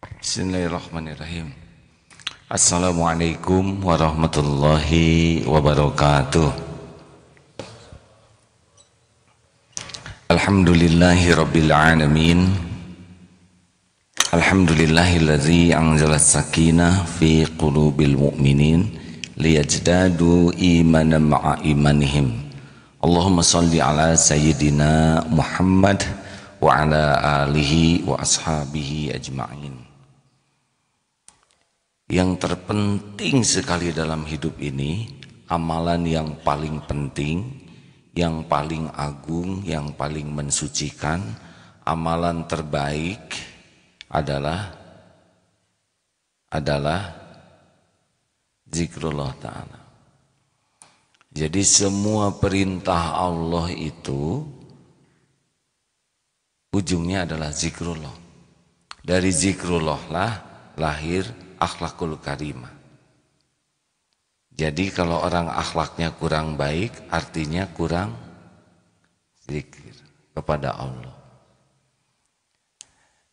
Bismillahirrahmanirrahim. Assalamualaikum warahmatullahi wabarakatuh. Alhamdulillahi rabbil alamin. Alhamdulillahilladzi anzala as-sakinah fi qulubil mu'minin liyajdadu imanan ma'a imanihim. Allahumma salli ala sayyidina Muhammad wa ala alihi wa ashabihi ajma'in. Yang terpenting sekali dalam hidup ini, amalan yang paling penting, yang paling agung, yang paling mensucikan, amalan terbaik adalah zikrullah ta'ala. Jadi semua perintah Allah itu ujungnya adalah zikrullah. Dari zikrullah lah lahir akhlakul karimah. Jadi kalau orang akhlaknya kurang baik, artinya kurang zikir kepada Allah.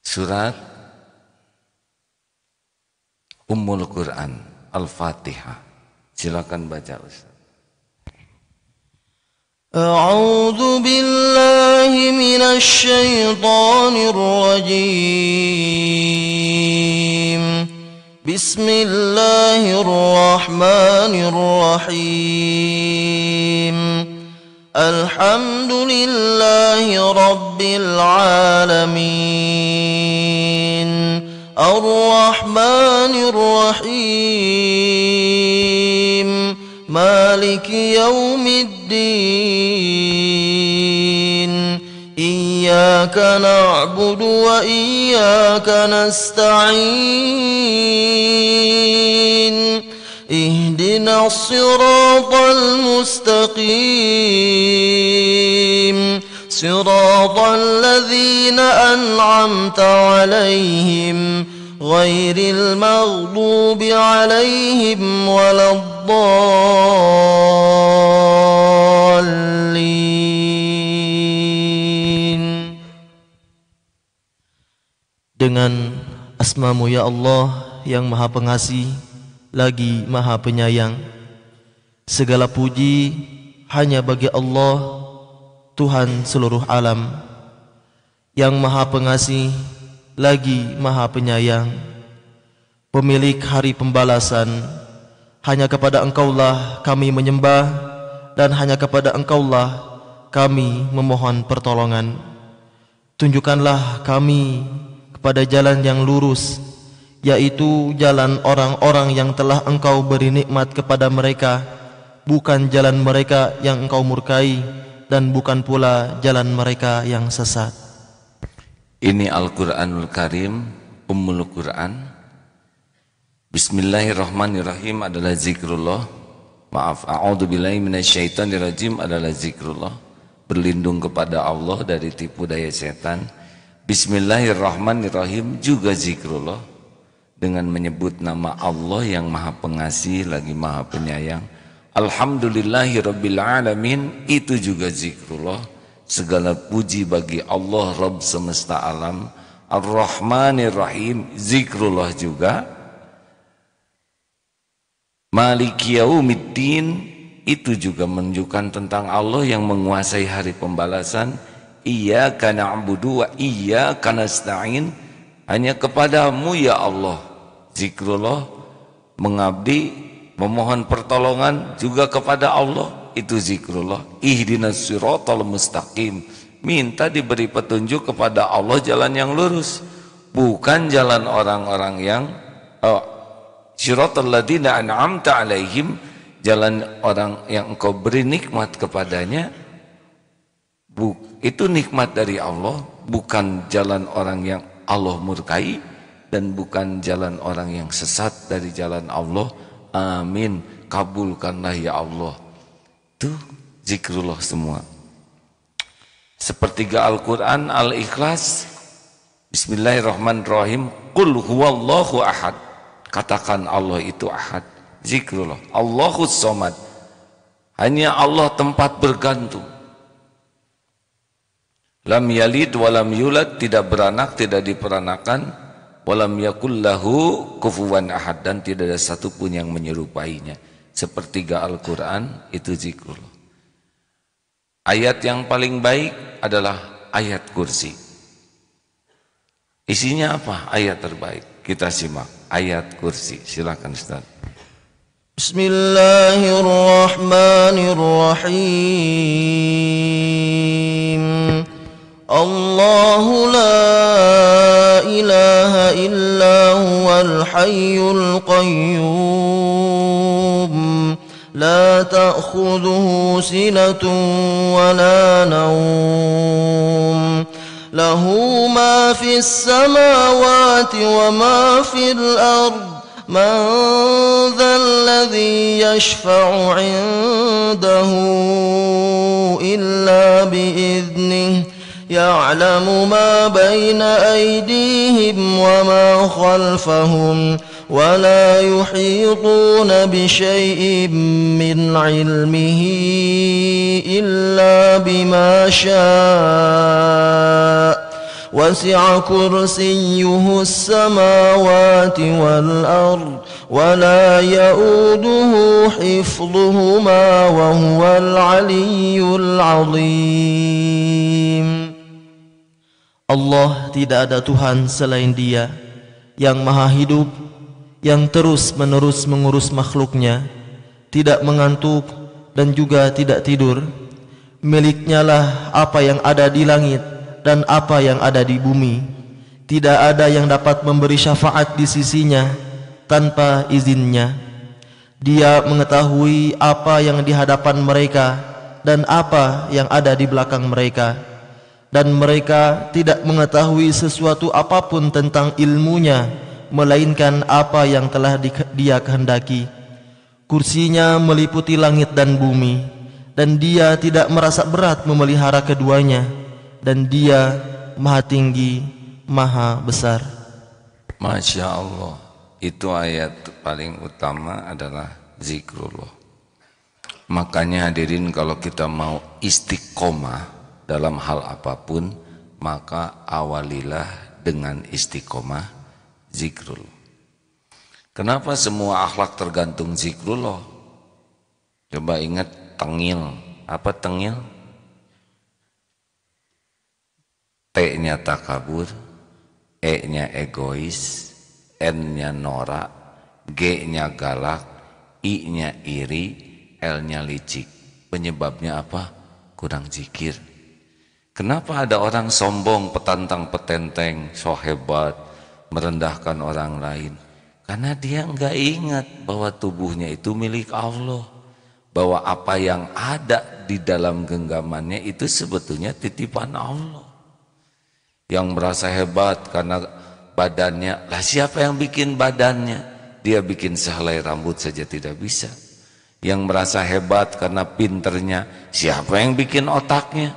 Surat Ummul Quran Al-Fatihah. Silakan baca Ustaz. A'udzu billahi minasy syaithanir rajim. Bismillahirrahmanirrahim. Alhamdulillahi rabbil alamin. Ar-Rahmanir Rahim. Maliki yaumiddin. Iyyaka na'budu wa iyyaka nasta'in. Ihdinas siratal mustaqim. Siratal ladzina an'amta 'alaihim ghairil maghdubi 'alaihim waladdallin. Dengan asma-Mu ya Allah yang Maha Pengasih lagi Maha Penyayang, segala puji hanya bagi Allah, Tuhan seluruh alam, yang Maha Pengasih lagi Maha Penyayang, pemilik hari pembalasan. Hanya kepada Engkaulah kami menyembah, dan hanya kepada Engkaulah kami memohon pertolongan. Tunjukkanlah kami kepada jalan yang lurus, yaitu jalan orang-orang yang telah Engkau beri nikmat kepada mereka, bukan jalan mereka yang Engkau murkai, dan bukan pula jalan mereka yang sesat. Ini Al-Quranul Karim, Ummul Quran. Bismillahirrahmanirrahim adalah zikrullah. Maaf, a'udzubillahi minasyaitonirrajim adalah zikrullah. Berlindung kepada Allah dari tipu daya setan. Bismillahirrahmanirrahim juga zikrullah, dengan menyebut nama Allah yang Maha Pengasih lagi Maha Penyayang. Alhamdulillahirabbil alamin, itu juga zikrullah. Segala puji bagi Allah Rabb semesta alam. Ar-Rahmanir Rahim, zikrullah juga. Maliki yaumiddin, itu juga menunjukkan tentang Allah yang menguasai hari pembalasan. Iyyaka na'budu wa iyyaka nasta'in, hanya kepadamu ya Allah zikrullah. Mengabdi, memohon pertolongan juga kepada Allah, itu zikrullah. Ihdinas siratal mustaqim, minta diberi petunjuk kepada Allah jalan yang lurus, bukan jalan orang-orang yang siratal ladzina an'amta 'alaihim, jalan orang yang Engkau beri nikmat kepadanya. Itu nikmat dari Allah, bukan jalan orang yang Allah murkai, dan bukan jalan orang yang sesat dari jalan Allah. Amin, kabulkanlah ya Allah. Itu zikrullah semua. Sepertiga Al-Quran, Al-Ikhlas. Bismillahirrahmanirrahim. Qul huwallahu ahad, katakan Allah itu ahad, zikrullah. Allahus somad, hanya Allah tempat bergantung. Lam yalid walam yulad, tidak beranak, tidak diperanakan. walam yakul lahu kufuwan ahad, dan tidak ada satupun yang menyerupainya. Sepertiga Al-Quran itu zikrullah. Ayat yang paling baik adalah ayat kursi. Isinya apa ayat terbaik? Kita simak ayat kursi. Silakan Ustaz. Bismillahirrahmanirrahim. Allahu la ilaha illa huwal hayyul qayyum. La ta'khudhuhu sinatun wa la nawm. Lahu ma fis samawati wa ma fil ardh. من ذا الذي يشفع عنده إلا بإذنه يعلم ما بين أيديهم وما خلفهم ولا يحيطون بشيء من علمه إلا بما شاء وسع كرسيه السماوات والأرض ولا يؤوده حفظهما وهو العلي العظيم. Allah tidak ada Tuhan selain Dia yang maha hidup, yang terus-menerus mengurus makhluknya, tidak mengantuk dan juga tidak tidur. Miliknya lah apa yang ada di langit dan apa yang ada di bumi. Tidak ada yang dapat memberi syafaat di sisinya tanpa izinnya. Dia mengetahui apa yang di hadapan mereka dan apa yang ada di belakang mereka. Dan mereka tidak mengetahui sesuatu apapun tentang ilmunya, melainkan apa yang telah Dia kehendaki. Kursinya meliputi langit dan bumi, dan Dia tidak merasa berat memelihara keduanya. Dan Dia maha tinggi, maha besar. Masya Allah. Itu ayat paling utama adalah zikrullah. Makanya hadirin, kalau kita mau istiqomah dalam hal apapun, maka awalilah dengan istiqomah zikrullah. Kenapa semua akhlak tergantung zikrullah? Coba ingat tengil. Apa tengil? T-nya takabur, E-nya egois, N-nya norak, G-nya galak, I-nya iri, L-nya licik. Penyebabnya apa? Kurang zikir. Kenapa ada orang sombong, petantang petenteng, so hebat, merendahkan orang lain? Karena dia enggak ingat bahwa tubuhnya itu milik Allah, bahwa apa yang ada di dalam genggamannya itu sebetulnya titipan Allah. Yang merasa hebat karena badannya, lah siapa yang bikin badannya? Dia bikin sehelai rambut saja tidak bisa. Yang merasa hebat karena pinternya, siapa yang bikin otaknya?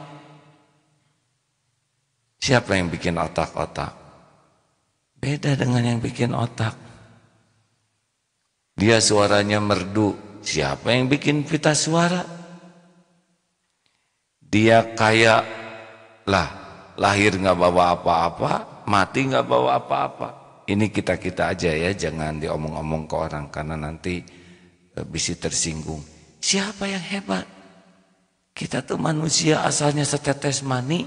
Siapa yang bikin otak-otak? Beda dengan yang bikin otak. Dia suaranya merdu, siapa yang bikin pita suara? Dia kaya, lah lahir nggak bawa apa-apa, mati nggak bawa apa-apa. Ini kita-kita aja ya, jangan diomong-omong ke orang karena nanti bisa tersinggung. Siapa yang hebat? Kita tuh manusia asalnya setetes mani,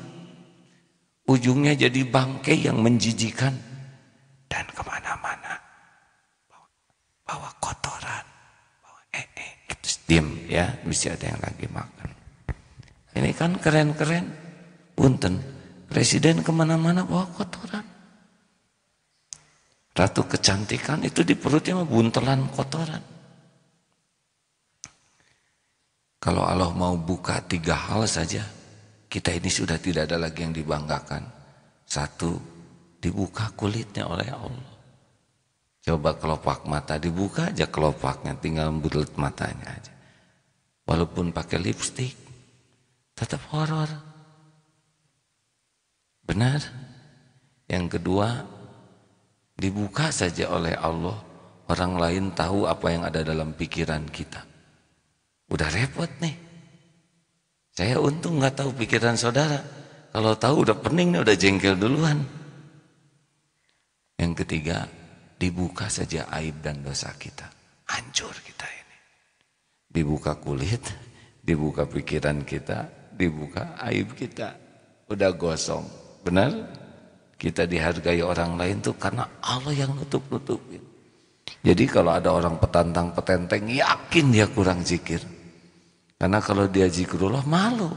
ujungnya jadi bangkai yang menjijikan dan kemana-mana bawa kotoran, bawa terus diem ya, bisa ada yang lagi makan. Ini kan keren-keren, punten. Presiden kemana-mana bawa kotoran. Ratu kecantikan itu di perutnya buntelan kotoran. Kalau Allah mau buka 3 hal saja, kita ini sudah tidak ada lagi yang dibanggakan. 1, dibuka kulitnya oleh Allah. Coba kelopak mata dibuka aja kelopaknya, tinggal bulat matanya aja. Walaupun pakai lipstik, tetap horor. Benar. Yang kedua, dibuka saja oleh Allah, orang lain tahu apa yang ada dalam pikiran kita. Udah repot nih. Saya untung nggak tahu pikiran saudara. Kalau tahu udah pening nih, udah jengkel duluan. Yang ketiga, dibuka saja aib dan dosa kita. Hancur kita ini. Dibuka kulit, dibuka pikiran kita, dibuka aib kita. Udah gosong. Benar? Kita dihargai orang lain tuh karena Allah yang nutup-nutupin. Jadi kalau ada orang petantang petenteng, yakin dia kurang zikir. Karena kalau dia zikrullah malu.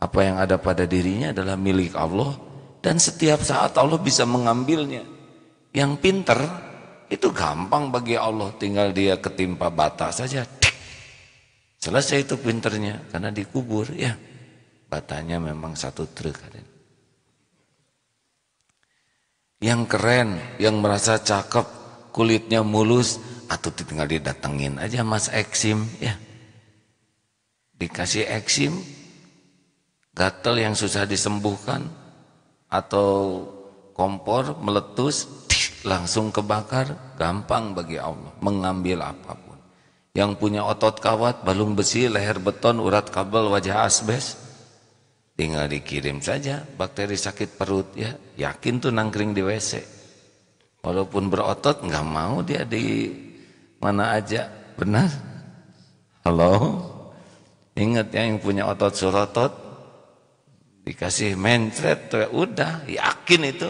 Apa yang ada pada dirinya adalah milik Allah. Dan setiap saat Allah bisa mengambilnya. Yang pinter itu gampang bagi Allah. Tinggal dia ketimpa bata saja. Selesai itu pinternya. Karena dikubur ya. Batanya memang 1 truk. Yang keren, yang merasa cakep, kulitnya mulus, atau tinggal didatengin aja Mas Eksim ya. Dikasih eksim, gatel yang susah disembuhkan, atau kompor meletus, langsung kebakar, gampang bagi Allah mengambil apapun. Yang punya otot kawat, balung besi, leher beton, urat kabel, wajah asbes, tinggal dikirim saja bakteri sakit perut ya, yakin tuh nangkring di WC. Walaupun berotot nggak mau dia di mana aja, benar? Halo? Ingat ya yang punya otot surotot dikasih mencret tuh udah yakin itu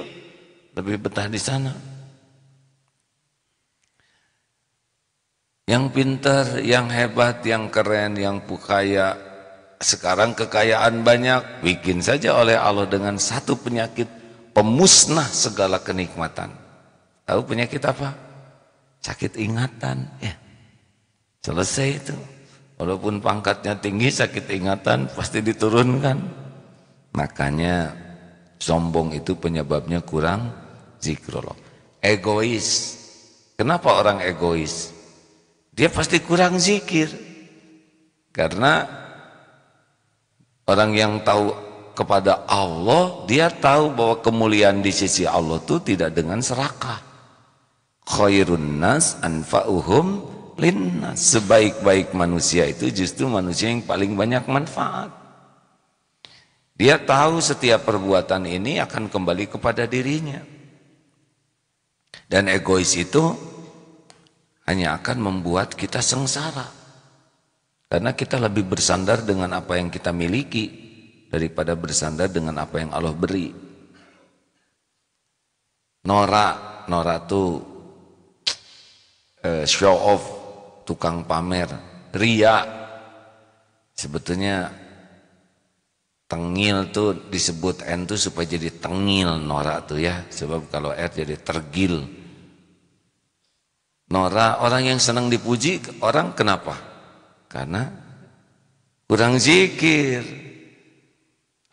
lebih betah di sana. Yang pintar, yang hebat, yang keren, yang kaya, sekarang kekayaan banyak, bikin saja oleh Allah dengan 1 penyakit pemusnah segala kenikmatan. Tahu penyakit apa? Sakit ingatan ya. Selesai itu. Walaupun pangkatnya tinggi, sakit ingatan pasti diturunkan. Makanya sombong itu penyebabnya kurang zikrullah. Egois. Kenapa orang egois? Dia pasti kurang zikir. Karena orang yang tahu kepada Allah, dia tahu bahwa kemuliaan di sisi Allah itu tidak dengan serakah. Khairun nas anfa'uhum linnas. Sebaik-baik manusia itu justru manusia yang paling banyak manfaat. Dia tahu setiap perbuatan ini akan kembali kepada dirinya. Dan egois itu hanya akan membuat kita sengsara. Karena kita lebih bersandar dengan apa yang kita miliki daripada bersandar dengan apa yang Allah beri. Norak tuh show off, tukang pamer, ria. Sebetulnya tengil tuh disebut N tuh supaya jadi tengil norak tuh ya. Sebab kalau R jadi tergil. Norak, orang yang senang dipuji, orang kenapa? Karena kurang zikir.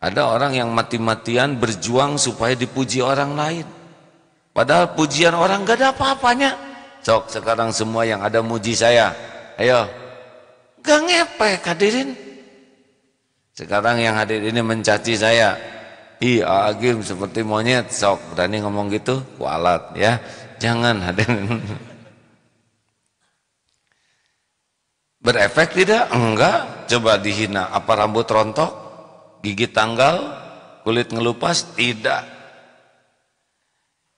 Ada orang yang mati-matian berjuang supaya dipuji orang lain. Padahal pujian orang gak ada apa-apanya. Sok sekarang semua yang ada muji saya. Ayo. Gak ngepek hadirin. Sekarang yang hadir ini mencaci saya. Iya Agim seperti monyet. Sok berani ngomong gitu, kualat ya. Jangan hadirin. Berefek tidak? Enggak. Coba dihina. Apa rambut rontok? Gigi tanggal? Kulit ngelupas? Tidak.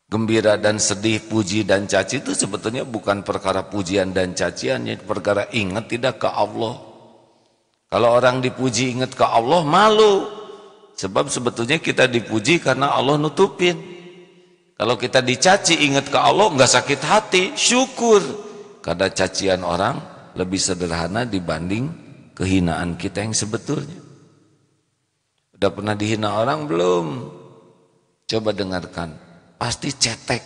Gembira dan sedih, puji dan caci itu sebetulnya bukan perkara pujian dan cacian. Ini perkara ingat tidak ke Allah. Kalau orang dipuji ingat ke Allah, malu. Sebab sebetulnya kita dipuji karena Allah nutupin. Kalau kita dicaci ingat ke Allah, enggak sakit hati, syukur. Karena cacian orang lebih sederhana dibanding kehinaan kita yang sebetulnya. Udah pernah dihina orang belum? Coba dengarkan. Pasti cetek,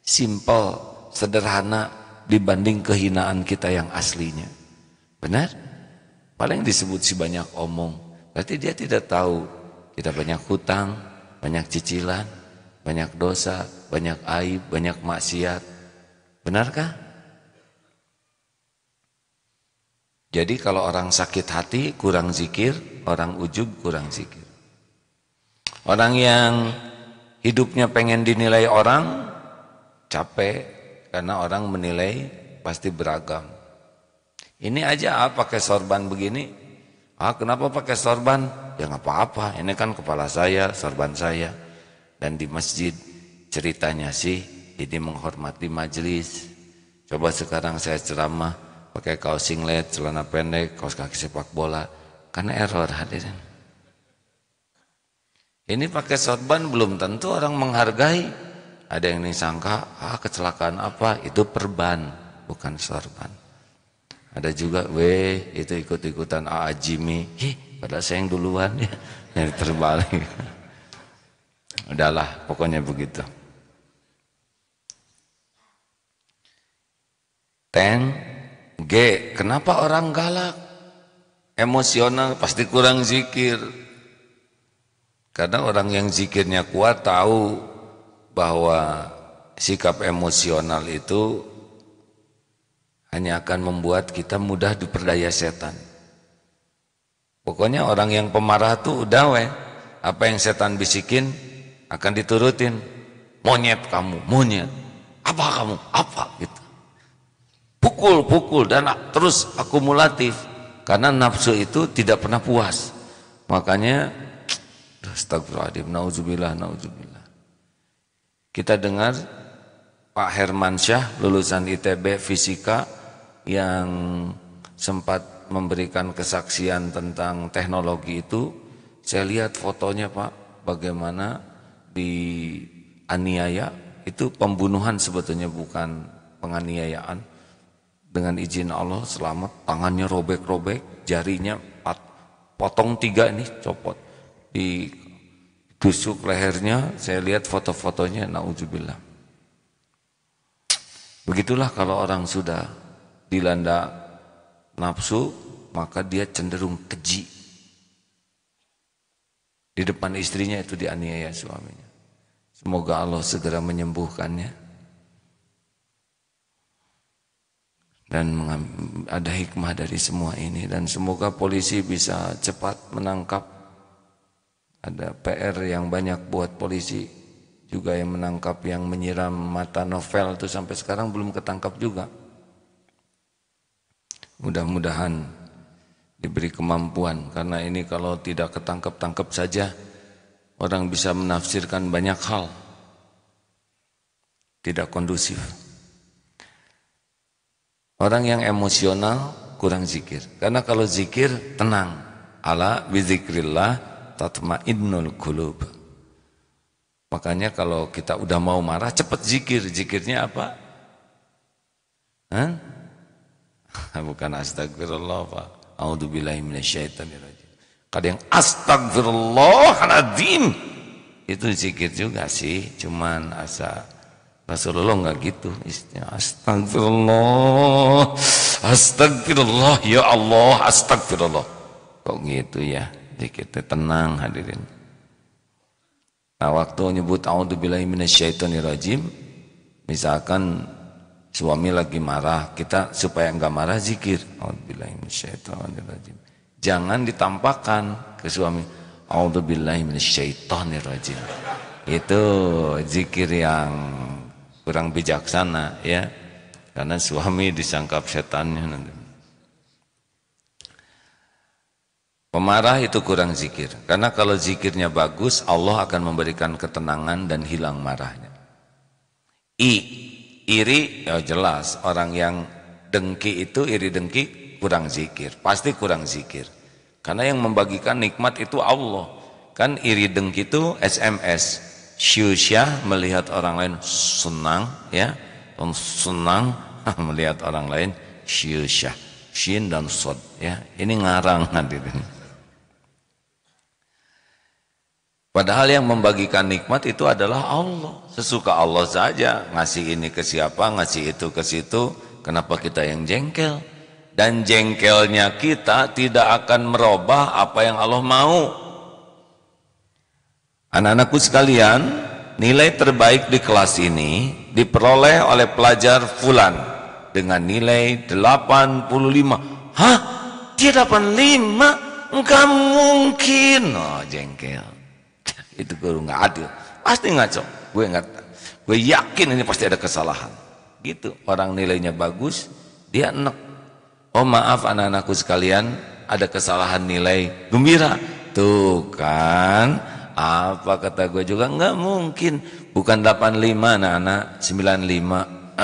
simple, sederhana dibanding kehinaan kita yang aslinya. Benar? Paling disebut si banyak omong. Berarti dia tidak tahu kita banyak hutang, banyak cicilan, banyak dosa, banyak aib, banyak maksiat. Benarkah? Jadi kalau orang sakit hati kurang zikir, orang ujub kurang zikir. Orang yang hidupnya pengen dinilai orang, capek karena orang menilai pasti beragam. Ini aja pakai sorban begini. Kenapa pakai sorban? Ya nggak apa-apa, ini kan kepala saya, sorban saya. Dan di masjid ceritanya sih ini menghormati majelis. Coba sekarang saya ceramah pakai kaos singlet, celana pendek, kaos kaki sepak bola, kan error hadirin. Ini pakai sorban belum tentu orang menghargai. Ada yang disangka kecelakaan apa, itu perban, bukan sorban. Ada juga itu ikut-ikutan Jimmy, padahal saya yang duluan ya, yang terbalik. Udahlah, pokoknya begitu. G, kenapa orang galak? Emosional, pasti kurang zikir. Karena orang yang zikirnya kuat tahu bahwa sikap emosional itu hanya akan membuat kita mudah diperdaya setan. Pokoknya orang yang pemarah tuh udah apa yang setan bisikin akan diturutin. Monyet kamu, monyet. Apa kamu? Apa gitu. Pukul dan terus akumulatif. Karena nafsu itu tidak pernah puas. Makanya astagfirullahaladzim, nauzubillah. Kita dengar Pak Hermansyah lulusan ITB Fisika yang sempat memberikan kesaksian tentang teknologi itu. Saya lihat fotonya Pak, bagaimana dianiaya. Itu pembunuhan sebetulnya, bukan penganiayaan. Dengan izin Allah selamat, tangannya robek-robek, jarinya potong 3 ini copot, ditusuk lehernya. Saya lihat foto-fotonya, naudzubillah. Begitulah kalau orang sudah dilanda nafsu, maka dia cenderung keji. Di depan istrinya itu dianiaya suaminya. Semoga Allah segera menyembuhkannya. Dan ada hikmah dari semua ini. Dan semoga polisi bisa cepat menangkap. Ada PR yang banyak buat polisi juga, yang menangkap yang menyiram mata novel itu sampai sekarang belum ketangkap juga. Mudah-mudahan diberi kemampuan, karena ini kalau tidak ketangkap-tangkap saja orang bisa menafsirkan banyak hal, tidak kondusif. Orang yang emosional kurang zikir. Karena kalau zikir tenang. Ala bizikrillah tatmainnul qulub. Makanya kalau kita udah mau marah cepat zikir. Zikirnya apa? Bukan astagfirullah Pak. A'udzubillahi minasyaitonirrajim. Kadang yang astagfirullahaladzim. Itu zikir juga sih, cuman Rasulullah enggak gitu, astagfirullah, astagfirullah, ya Allah, astagfirullah. Kok gitu ya? Dikit tenang hadirin. Nah, waktu nyebut a'udzubillahi minasyaitonirrajim, misalkan suami lagi marah, kita supaya enggak marah zikir, a'udzubillahi minasyaitonirrajim. Jangan ditampakkan ke suami, a'udzubillahi minasyaitonirrajim. Itu zikir yang kurang bijaksana ya, karena suami disangkap setannya nanti. Pemarah itu kurang zikir, karena kalau zikirnya bagus Allah akan memberikan ketenangan dan hilang marahnya. Iri ya jelas, orang yang dengki itu, iri dengki kurang zikir, pasti kurang zikir, karena yang membagikan nikmat itu Allah. Kan iri dengki itu SMS. Syusyah melihat orang lain senang ya, dan senang melihat orang lain syusyah, shin dan sod ya. Ini ngarang hadirin. Padahal yang membagikan nikmat itu adalah Allah. Sesuka Allah saja, ngasih ini ke siapa, ngasih itu ke situ. Kenapa kita yang jengkel? Dan jengkelnya kita tidak akan merubah apa yang Allah mau. Anak-anakku sekalian, nilai terbaik di kelas ini diperoleh oleh pelajar Fulan dengan nilai 85. Hah? Dia 85? Enggak mungkin. Oh, jengkel. Itu guru enggak adil. Pasti ngaco. Gue yakin ini pasti ada kesalahan. Gitu. Orang nilainya bagus, dia enek. Oh maaf anak-anakku sekalian, ada kesalahan nilai, gembira. Tuh kan. Apa kata gue juga, enggak mungkin. bukan 85 anak-anak, 95.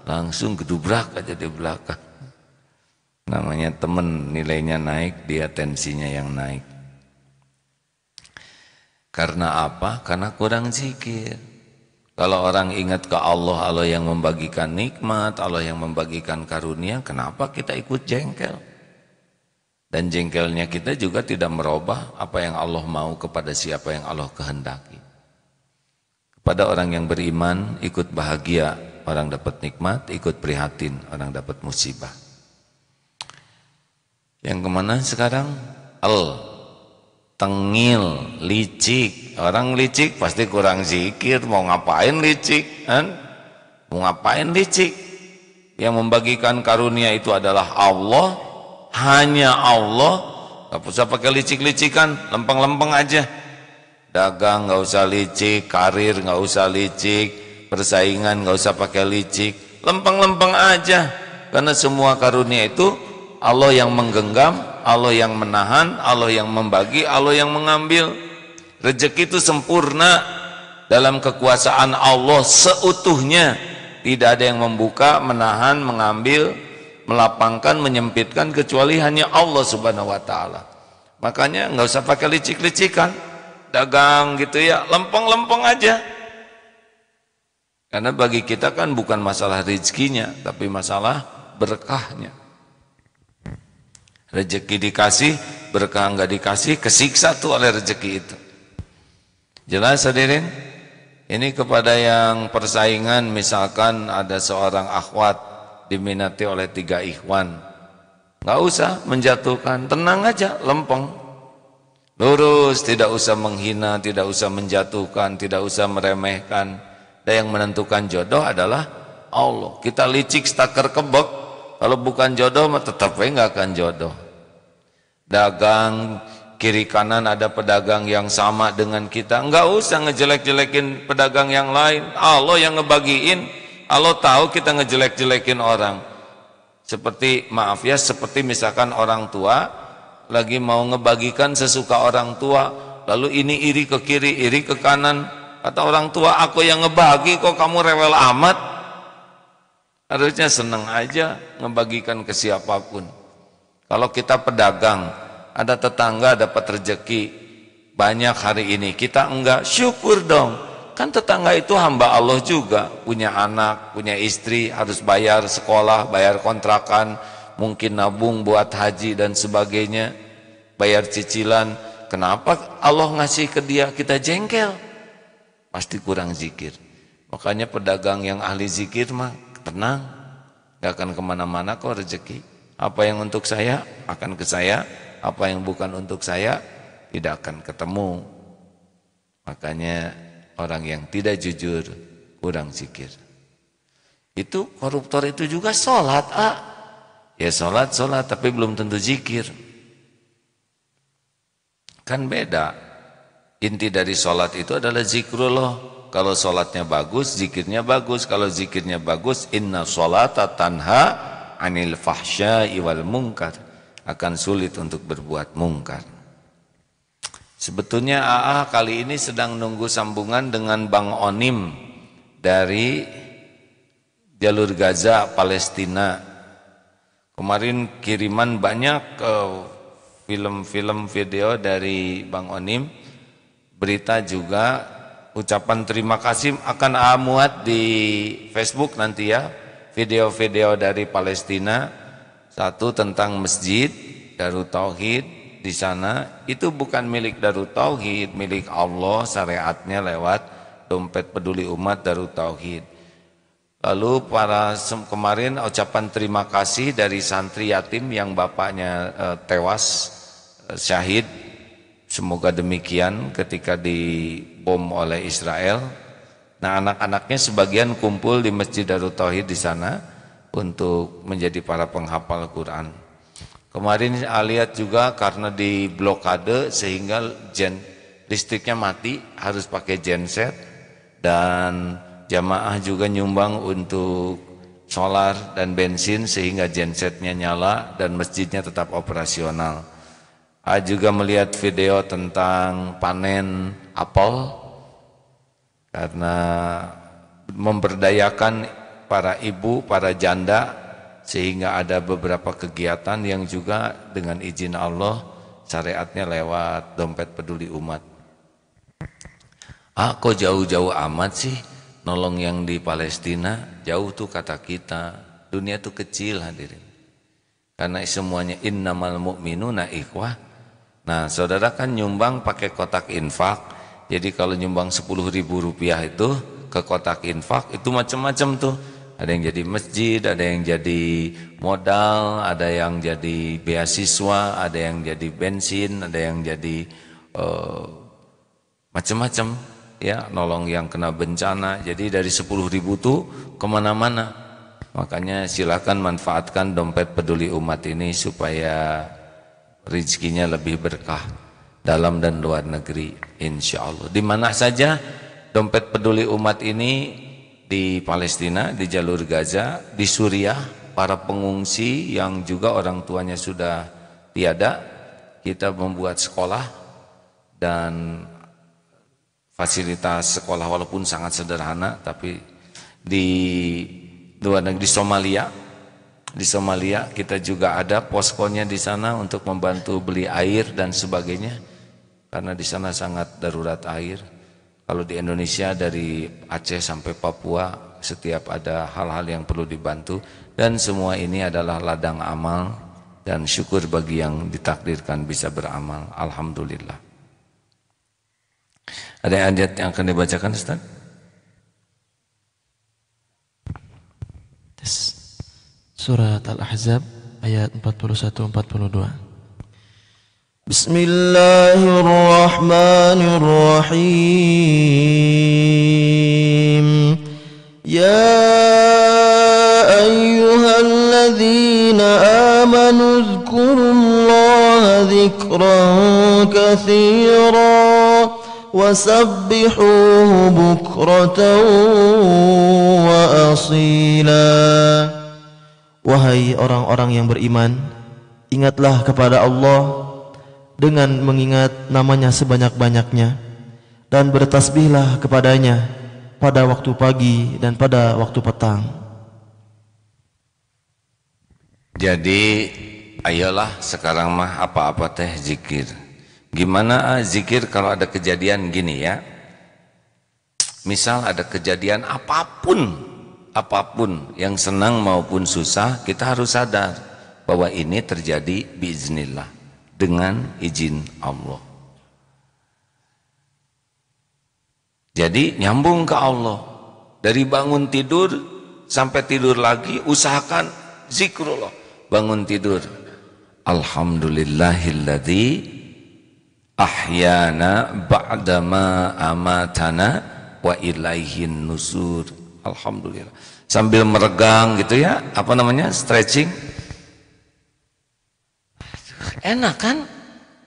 Langsung gedubrak aja di belakang. Namanya temen, nilainya naik, dia tensinya yang naik. Karena apa? Karena kurang zikir. Kalau orang ingat ke Allah, Allah yang membagikan nikmat, Allah yang membagikan karunia, kenapa kita ikut jengkel? Dan jengkelnya kita juga tidak merubah apa yang Allah mau kepada siapa yang Allah kehendaki. Kepada orang yang beriman, ikut bahagia, orang dapat nikmat, ikut prihatin, orang dapat musibah. Yang kemana sekarang? Tengil, licik. Orang licik pasti kurang zikir. Mau ngapain licik? Mau ngapain licik? Yang membagikan karunia itu adalah Allah, hanya Allah. Gak usah pakai licik-licikan, lempeng-lempeng aja. Dagang gak usah licik, karir gak usah licik, persaingan gak usah pakai licik, lempeng-lempeng aja. Karena semua karunia itu Allah yang menggenggam, Allah yang menahan, Allah yang membagi, Allah yang mengambil. Rezeki itu sempurna dalam kekuasaan Allah seutuhnya. Tidak ada yang membuka, menahan, mengambil, melapangkan, menyempitkan kecuali hanya Allah Subhanahu wa taala. Makanya nggak usah pakai licik-licikan. Dagang gitu ya, lempeng-lempeng aja. Karena bagi kita kan bukan masalah rezekinya, tapi masalah berkahnya. Rezeki dikasih, berkah enggak dikasih, kesiksa tuh oleh rezeki itu. Jelas hadirin? Ini kepada yang persaingan, misalkan ada seorang akhwat diminati oleh 3 ikhwan. Enggak usah menjatuhkan, tenang aja, lempeng. Lurus, tidak usah menghina, tidak usah menjatuhkan, tidak usah meremehkan. Dan yang menentukan jodoh adalah Allah. Kita licik stakar kebek, kalau bukan jodoh tetap enggak akan jodoh. Dagang kiri kanan ada pedagang yang sama dengan kita, enggak usah ngejelek-jelekin pedagang yang lain. Allah yang ngebagiin. Allah tahu kita ngejelek-jelekin orang. Seperti maaf ya, seperti misalkan orang tua lagi mau ngebagikan sesuka orang tua, lalu ini iri ke kiri, iri ke kanan. Kata orang tua, aku yang ngebagi kok kamu rewel amat. Harusnya senang aja ngebagikan ke siapapun. Kalau kita pedagang, ada tetangga dapat rezeki banyak hari ini, kita enggak, syukur dong. Kan tetangga itu hamba Allah juga, punya anak, punya istri, harus bayar sekolah, bayar kontrakan, mungkin nabung buat haji dan sebagainya, bayar cicilan. Kenapa Allah ngasih ke dia kita jengkel? Pasti kurang zikir. Makanya pedagang yang ahli zikir mah tenang, gak akan kemana-mana kok rezeki. Apa yang untuk saya akan ke saya, apa yang bukan untuk saya tidak akan ketemu. Makanya orang yang tidak jujur kurang zikir. Itu koruptor itu juga sholat, ya sholat tapi belum tentu zikir. Kan beda. Inti dari sholat itu adalah zikrullah. Kalau sholatnya bagus, zikirnya bagus. Kalau zikirnya bagus, inna sholata tanha anil fahsya'i wal munkar. Akan sulit untuk berbuat mungkar. Sebetulnya AA kali ini sedang nunggu sambungan dengan Bang Onim dari jalur Gaza, Palestina. Kemarin kiriman banyak film-film video dari Bang Onim. Berita juga, ucapan terima kasih akan AA muat di Facebook nanti ya. Video-video dari Palestina. Satu tentang masjid Darut Tauhid di sana, itu bukan milik Darut Tauhid, milik Allah, syariatnya lewat dompet peduli umat Darut Tauhid. Lalu kemarin ucapan terima kasih dari santri yatim yang bapaknya tewas syahid, semoga demikian ketika dibom oleh Israel. Nah, anak-anaknya sebagian kumpul di Masjid Darut Tauhid di sana untuk menjadi para penghafal Quran. Kemarin saya lihat juga karena di blokade sehingga listriknya mati, harus pakai genset, dan jamaah juga nyumbang untuk solar dan bensin sehingga gensetnya nyala dan masjidnya tetap operasional. Juga melihat video tentang panen apel karena memberdayakan para ibu, para janda, sehingga ada beberapa kegiatan yang juga dengan izin Allah syariatnya lewat dompet peduli umat. Kok jauh-jauh amat sih nolong yang di Palestina? Jauh tuh kata kita, dunia tuh kecil hadirin, karena semuanya innamal mu'minuna ikhwah. Nah saudara kan nyumbang pakai kotak infak, jadi kalau nyumbang 10.000 rupiah itu ke kotak infak itu macam-macam tuh. Ada yang jadi masjid, ada yang jadi modal, ada yang jadi beasiswa, ada yang jadi bensin, ada yang jadi macam-macam ya, nolong yang kena bencana. Jadi dari 10.000 tuh kemana-mana. Makanya silakan manfaatkan dompet peduli umat ini supaya rezekinya lebih berkah dalam dan luar negeri insya Allah. Di mana saja dompet peduli umat ini, di Palestina, di jalur Gaza, di Suriah, para pengungsi yang juga orang tuanya sudah tiada, kita membuat sekolah dan fasilitas sekolah walaupun sangat sederhana, tapi di luar negeri, di Somalia kita juga ada poskonya di sana untuk membantu beli air dan sebagainya, karena di sana sangat darurat air. Kalau di Indonesia dari Aceh sampai Papua setiap ada hal-hal yang perlu dibantu, dan semua ini adalah ladang amal dan syukur bagi yang ditakdirkan bisa beramal. Alhamdulillah. Ada ayat yang akan dibacakan Ustaz? Surat Al-Ahzab ayat 41-42. Bismillahirrahmanirrahim. Ya ayyuhalladzina amanu dzkurullaha dzikran katsiran wasabbihuhu bukratan wa asila. Wahai orang-orang yang beriman, ingatlah kepada Allah dengan mengingat namanya sebanyak-banyaknya, dan bertasbihlah kepadanya pada waktu pagi dan pada waktu petang. Jadi ayolah sekarang mah apa-apa teh zikir. Gimana zikir kalau ada kejadian gini ya, misal ada kejadian apapun yang senang maupun susah, kita harus sadar bahwa ini terjadi biiznillah, dengan izin Allah. Jadi nyambung ke Allah. Dari bangun tidur sampai tidur lagi usahakan zikrullah. Bangun tidur, alhamdulillahilladzi ahyana ba'dama amatana wa ilaihin nusur. Alhamdulillah. Sambil meregang gitu ya, apa namanya? Stretching. Enak kan?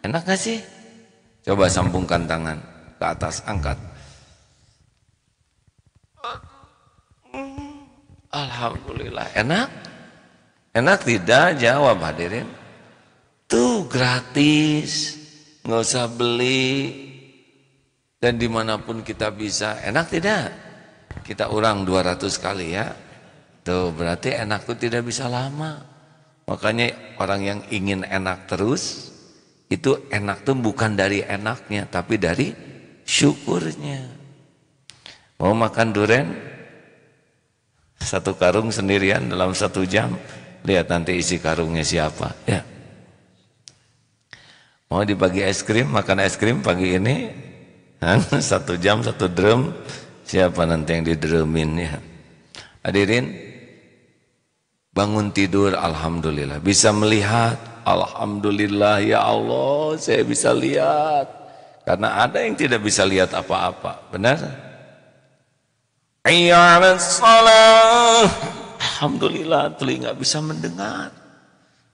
Enak gak sih? Coba sambungkan tangan ke atas, angkat. Alhamdulillah. Enak? Enak tidak? Jawab hadirin. Tuh gratis, nggak usah beli, dan dimanapun kita bisa. Enak tidak? Kita ulang 200 kali ya. Tuh berarti enak tuh tidak bisa lama. Makanya orang yang ingin enak terus, itu enak tuh bukan dari enaknya, tapi dari syukurnya. Mau makan durian 1 karung sendirian dalam 1 jam, lihat nanti isi karungnya siapa ya. Mau dibagi es krim, makan es krim pagi ini 1 jam 1 drum, siapa nanti yang didrumin ya. Hadirin, bangun tidur alhamdulillah, bisa melihat alhamdulillah, ya Allah saya bisa lihat, karena ada yang tidak bisa lihat apa-apa, benar? Iyyalas salah, alhamdulillah telinga bisa mendengar.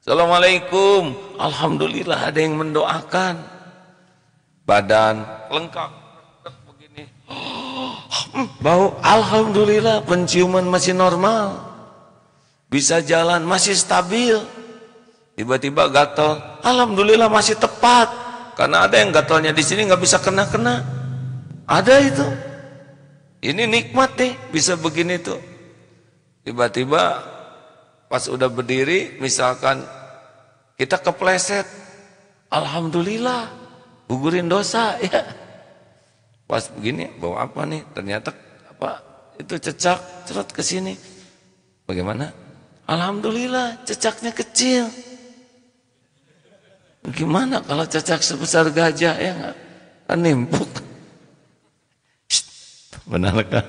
Assalamualaikum, alhamdulillah ada yang mendoakan. Badan lengkap begini, bau, alhamdulillah penciuman masih normal. Bisa jalan masih stabil. Tiba-tiba gatal, alhamdulillah masih tepat. Karena ada yang gatalnya di sini nggak bisa kena-kena. Ada itu. Ini nikmat nih, bisa begini tuh. Tiba-tiba pas udah berdiri, misalkan kita kepleset, alhamdulillah, gugurin dosa ya. Pas begini, bawa apa nih? Ternyata apa? Itu cecak, cerot ke sini. Bagaimana? Alhamdulillah, cecaknya kecil. Gimana kalau cecak sebesar gajah ya nggak? Kan nimpuk. Benarkah?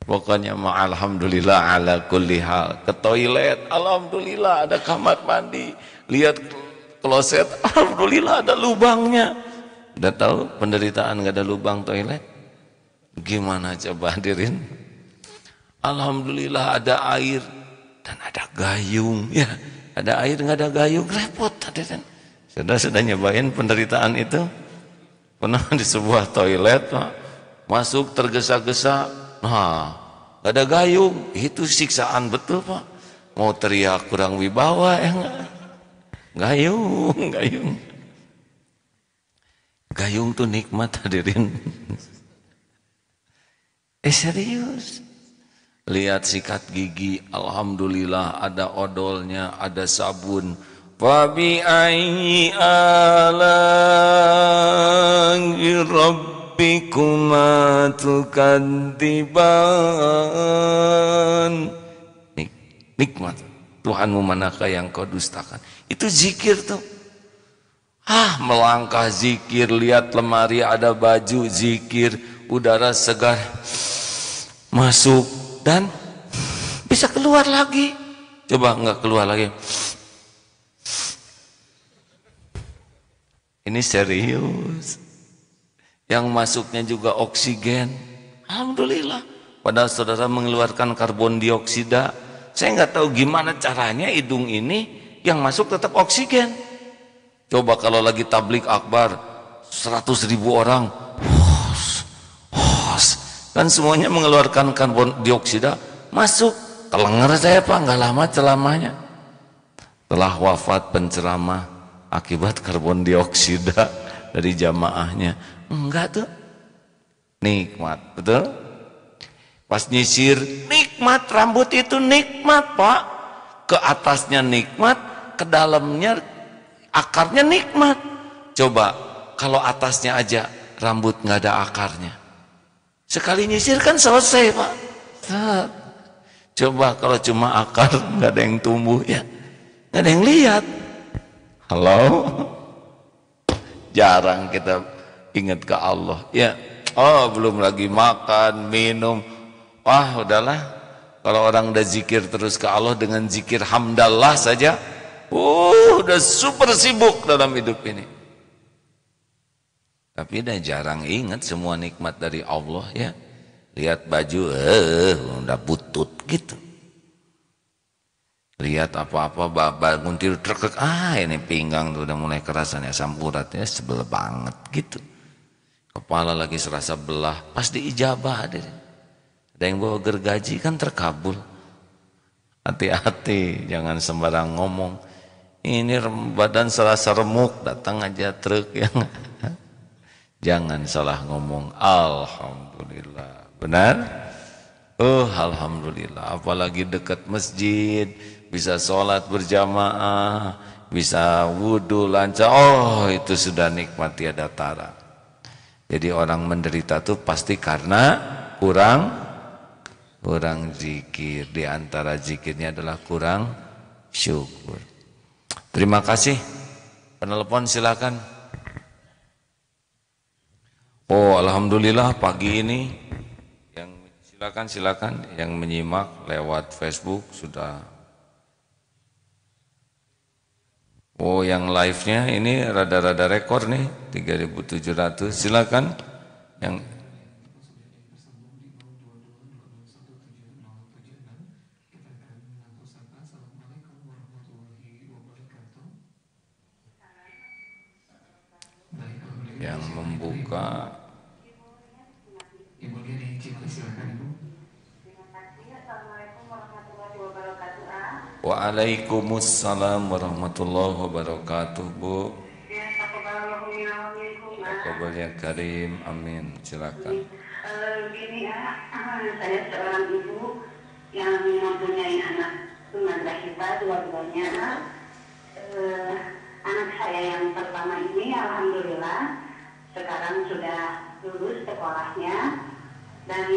Pokoknya alhamdulillah ala kulli hal. Ke toilet, alhamdulillah ada kamar mandi. Lihat kloset, alhamdulillah ada lubangnya. Udah tahu penderitaan gak ada lubang toilet? Gimana coba hadirin? Alhamdulillah ada air dan ada gayung. Ya, ada air nggak ada gayung repot hadirin. Sudah nyobain penderitaan itu? Pernah di sebuah toilet, Pak, masuk tergesa-gesa, nah gak ada gayung, itu siksaan betul Pak. Mau teriak kurang wibawa ya enggak? Gayung tuh nikmat hadirin. Serius. Lihat sikat gigi, alhamdulillah ada odolnya, ada sabun. Fabi ayyi ala'i rabbikuma tukadziban. Nikmat. Tuhanmu manakah yang kau dustakan? Itu zikir tuh. Melangkah zikir, lihat lemari ada baju zikir, udara segar masuk dan bisa keluar lagi. Coba enggak keluar lagi. Ini serius. Yang masuknya juga oksigen. Alhamdulillah. Padahal saudara mengeluarkan karbon dioksida. Saya nggak tahu gimana caranya hidung ini yang masuk tetap oksigen. Coba kalau lagi tablik akbar 100.000 orang, kan semuanya mengeluarkan karbon dioksida masuk. Kelengar saya Pak, nggak lama ceramahnya. Telah wafat penceramah akibat karbon dioksida dari jamaahnya. Enggak tuh. Nikmat, betul? Pas nyisir, nikmat, rambut itu nikmat Pak. Ke atasnya nikmat, ke dalamnya akarnya nikmat. Coba kalau atasnya aja rambut nggak ada akarnya, sekali nyisir kan selesai Pak. Coba kalau cuma akar nggak ada yang tumbuh ya, nggak ada yang lihat. Halo, jarang kita ingat ke Allah ya. Oh belum lagi makan minum. Wah udahlah, kalau orang udah zikir terus ke Allah dengan zikir hamdallah saja, udah super sibuk dalam hidup ini. Tapi udah jarang ingat semua nikmat dari Allah ya. Lihat baju, udah butut gitu. Lihat apa-apa bangun tidur trek, ini pinggang tuh udah mulai kerasan ya, sampuratnya sebel banget gitu. Kepala lagi serasa belah, pas diijabah ada yang bawa gergaji kan terkabul. Hati-hati, jangan sembarang ngomong. Ini badan serasa remuk, datang aja truk ya. Jangan salah ngomong. Alhamdulillah, benar? Alhamdulillah, apalagi dekat masjid, bisa sholat berjamaah, bisa wudhu lancar, itu sudah nikmat tiada tara. Jadi orang menderita itu pasti karena kurang zikir. Di antara zikirnya adalah kurang syukur. Terima kasih. Penelpon silakan. Alhamdulillah pagi ini yang silakan yang menyimak lewat Facebook sudah. Yang live-nya ini rada-rada rekor nih 3.700. Silakan yang membuka. Waalaikumsalam warahmatullahi wabarakatuh, Bu. Taqabbal ya karim, amin. Silakan. begini ya, saya seorang ibu yang mempunyai anak tunagrahita dua-duanya. Anak saya yang pertama ini alhamdulillah sekarang sudah lulus sekolahnya dan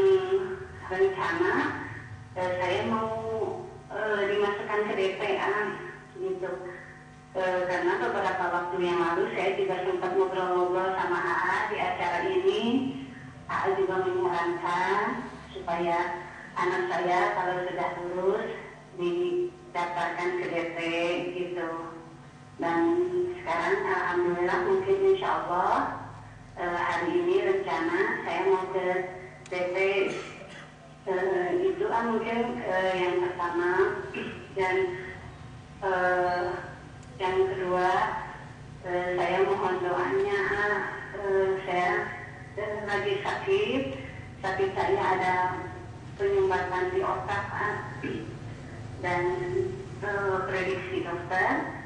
rencana saya mau dimasukkan ke DPA gitu. Karena beberapa waktu yang lalu saya juga sempat ngobrol-ngobrol sama AA di acara ini. AA juga menyarankan supaya anak saya kalau sudah lulus didaftarkan ke DP gitu. Dan sekarang alhamdulillah mungkin insya Allah hari ini rencana saya mau ke DP itu mungkin yang pertama. Dan yang kedua, saya mohon doanya. Saya lagi sakit saya ada penyumbatan di otak, dan prediksi dokter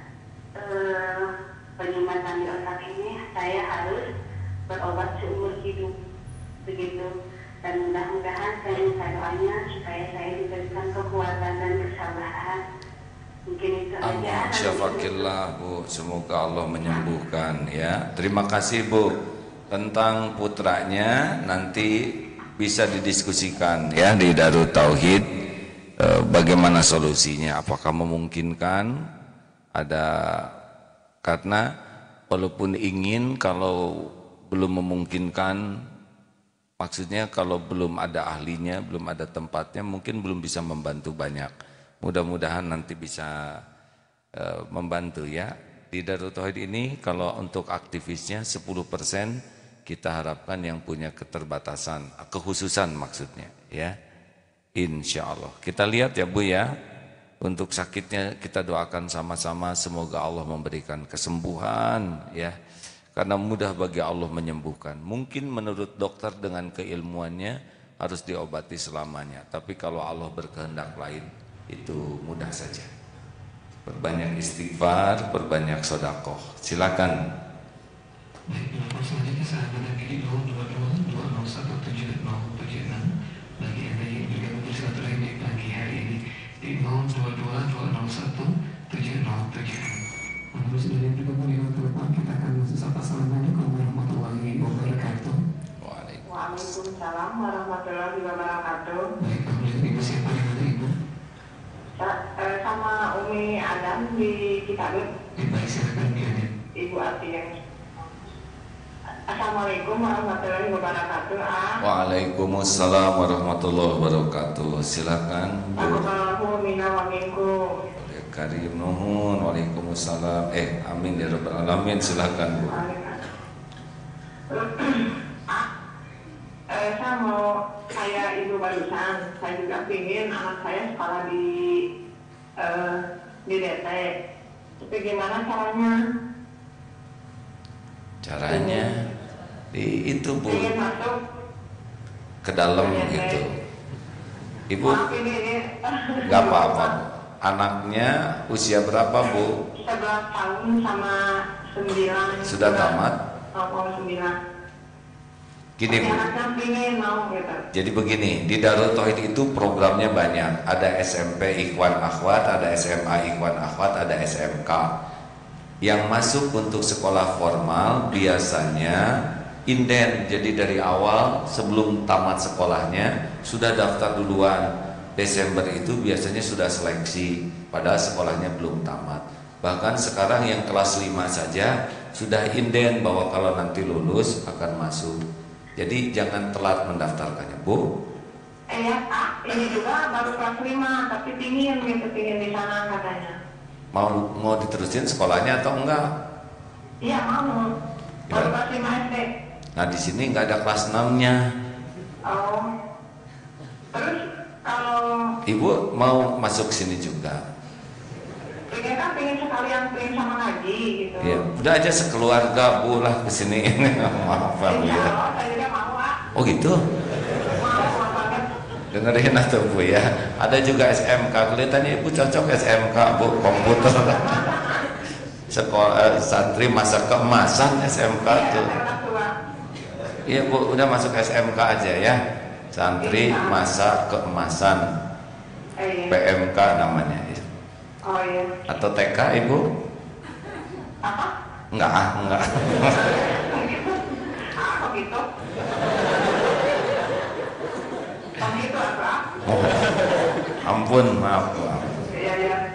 penyumbatan di otak ini saya harus berobat seumur hidup begitu. Dan mudah-mudahan saya minta doanya supaya saya diberikan kekuatan dan kesabaran. Mungkin itu aja. Syafakillah Bu, semoga Allah menyembuhkan ya. Terima kasih Bu. Tentang putranya nanti bisa didiskusikan ya di Darut Tauhid, bagaimana solusinya, apakah memungkinkan ada, karena walaupun ingin, kalau belum memungkinkan, maksudnya kalau belum ada ahlinya, belum ada tempatnya, mungkin belum bisa membantu banyak. Mudah-mudahan nanti bisa membantu ya. Di Darut Tauhid ini kalau untuk aktivisnya 10% kita harapkan yang punya keterbatasan, kekhususan maksudnya ya. Insya Allah. Kita lihat ya Bu ya. Untuk sakitnya kita doakan sama-sama, semoga Allah memberikan kesembuhan ya. Karena mudah bagi Allah menyembuhkan. Mungkin menurut dokter dengan keilmuannya harus diobati selamanya. Tapi kalau Allah berkehendak lain, itu mudah saja. Perbanyak istighfar, perbanyak sedekah. Silakan. Baik, telepon selanjutnya sahabat Nabi di 0222017076 bagi Anda yang bergabung bersama di pagi hari ini di 0222017076. Untuk sudah yang bergabung di telepon, kita akan sapa. Assalamualaikum warahmatullahi wabarakatuh. Waalaikumsalam warahmatullahi wabarakatuh. Baik, kemudian Ibu siapa yang ada Ibu? Sama Umi Adam di Citabuk. Baik, silakan Bi Adam. Ibu Ati yang Assalamualaikum warahmatullahi wabarakatuh. Waalaikumsalam warahmatullahi wabarakatuh. Silakan Bu. Allahu minna wa minkum. Karim nuhun. Waalaikumsalam. Amin ya rabbal alamin. Silakan Bu. Saya mau kayak ibu barusan. Saya juga ingin anak saya sekolah di DT. Tapi gimana caranya? Caranya di itu Bu, Ingin masuk ke dalam gitu. Ibu nggak apa-apa Bu. Anaknya usia berapa Bu? 11 tahun sama 9. Sudah tamat? Oh, 9. Gini Bu. Jadi begini, di Darut Tauhid itu programnya banyak. Ada SMP Ikhwan Akhwat, ada SMA Ikhwan Akhwat, ada SMK. Yang masuk untuk sekolah formal biasanya inden. Jadi dari awal sebelum tamat sekolahnya sudah daftar duluan. Desember itu biasanya sudah seleksi, padahal sekolahnya belum tamat. Bahkan sekarang yang kelas 5 saja sudah inden bahwa kalau nanti lulus akan masuk. Jadi jangan telat mendaftarkannya Bu. Ya Pak, ini juga baru kelas 5, tapi pingin di sana katanya. Mau diterusin sekolahnya atau enggak? Iya mau. Baru kelas 5 SD. Nah di sini nggak ada kelas 6-nya. Oh. Terus kalau Ibu mau masuk sini juga? pengen sekalian sama ngaji gitu. Ya, udah aja sekeluarga Bu lah kesini. Maaf Bu ya. Saya juga mau Pak. Oh gitu? Mau banget. Dengerin atau Bu ya. Ada juga SMK. Kelihatannya Ibu cocok SMK Bu, komputer. Sekolah santri masa keemasan SMK tuh. Iya Bu, udah masuk SMK aja ya. Santri Masa Keemasan, PMK namanya. Oh iya. Atau TK Ibu? Apa? Enggak. Apa gitu? Itu apa? Oh, ampun, maaf Bu. Iya.